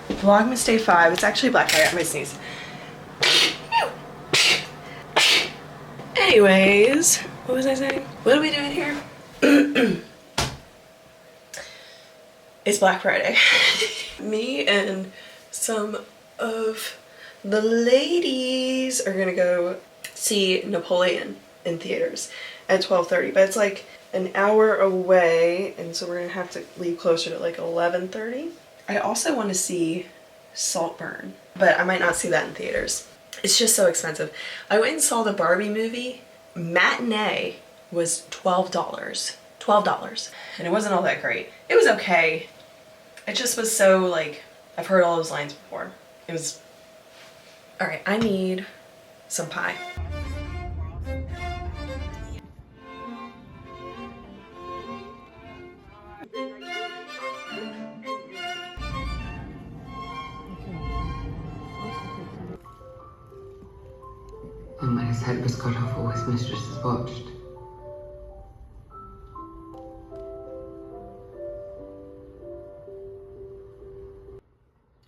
Vlogmas Day 5. It's actually Black Friday. I'm gonna sneeze. Anyways, what was I saying? What are we doing here? It's Black Friday. Me and some of the ladies are gonna go see Napoleon in theaters at 12:30, but it's like an hour away, and so we're gonna have to leave closer to like 11:30. I also want to see Saltburn, but I might not see that in theaters. It's just so expensive. I went and saw the Barbie movie. Matinee was $12. $12. And it wasn't all that great. It was okay. It just was so like, I've heard all those lines before. It was, all right, I need some pie. And when his head was cut off, all his mistresses watched.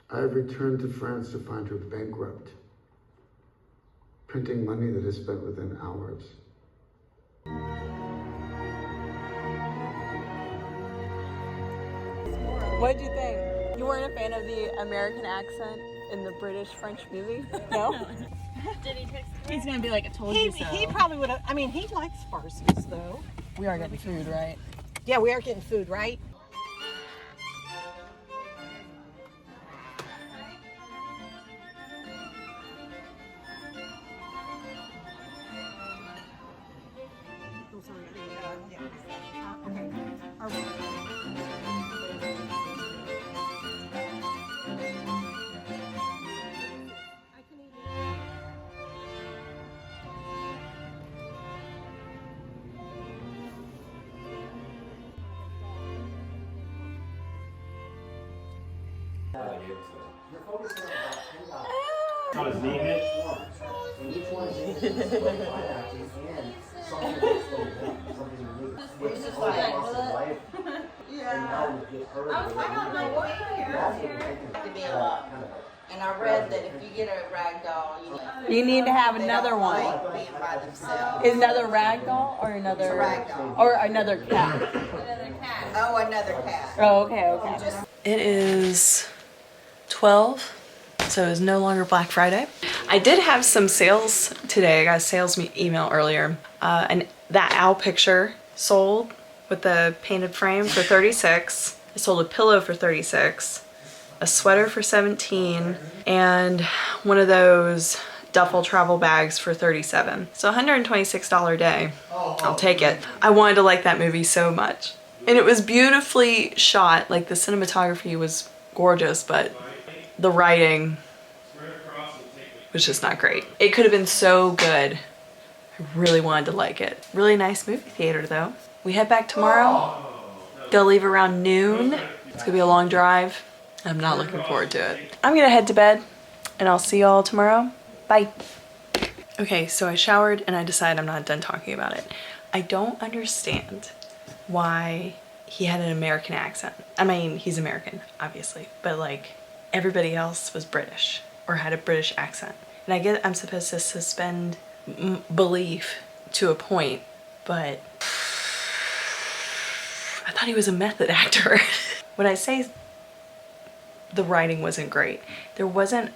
I have returned to France to find her bankrupt, printing money that is spent within hours. What did you think? You weren't a fan of the American accent in the British French movie? No? Did he text me? He's gonna be like, I told you so. He probably would have. I mean, he likes farces, though. We are getting food, right? Yeah, we are getting food, right? Not his name is. And I read that if you get a rag doll, You need to have another one. being by themselves. Is another rag doll or another Rag doll. or another cat? Oh, another cat. Oh, okay, okay. It is 12, so it's no longer Black Friday. I did have some sales today. I got a sales email earlier. And that owl picture sold with the painted frame for $36. I sold a pillow for $36, a sweater for $17, and one of those duffel travel bags for $37. So $126 day. I'll take it. I wanted to like that movie so much. And it was beautifully shot. Like the cinematography was gorgeous, but the writing was just not great. It could have been so good. I really wanted to like it. Really nice movie theater though. We head back tomorrow. Gonna leave around noon. It's gonna be a long drive. I'm not looking forward to it. I'm gonna head to bed and I'll see y'all tomorrow. Bye. Okay, so I showered and I decided I'm not done talking about it. I don't understand why he had an American accent. I mean, he's American, obviously, but like everybody else was British or had a British accent. And I get I'm supposed to suspend belief to a point, but I thought he was a method actor. When I say the writing wasn't great, there wasn't,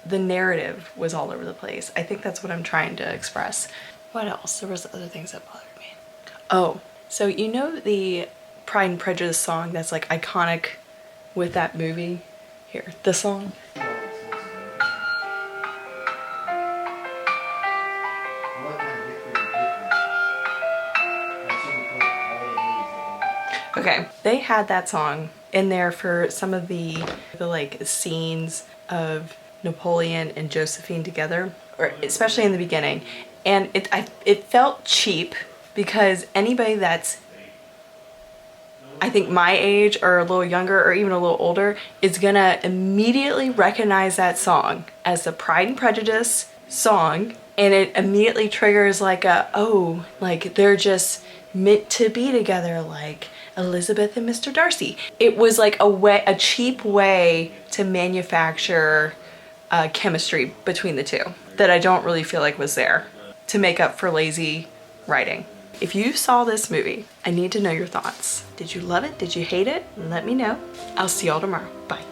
the narrative was all over the place. I think that's what I'm trying to express. What else? There was other things that bothered me. Oh, so you know the Pride and Prejudice song that's like iconic with that movie? Here, the song. Okay, they had that song in there for some of the like scenes of Napoleon and Josephine together, or especially in the beginning, and it felt cheap because anybody that's I think my age or a little younger or even a little older is gonna immediately recognize that song as the Pride and Prejudice song, and it immediately triggers like a, oh, like they're just meant to be together, like Elizabeth and Mr. Darcy. It was like a cheap way to manufacture chemistry between the two that I don't really feel like was there to make up for lazy writing. If you saw this movie, I need to know your thoughts. Did you love it? Did you hate it? Let me know. I'll see y'all tomorrow. Bye.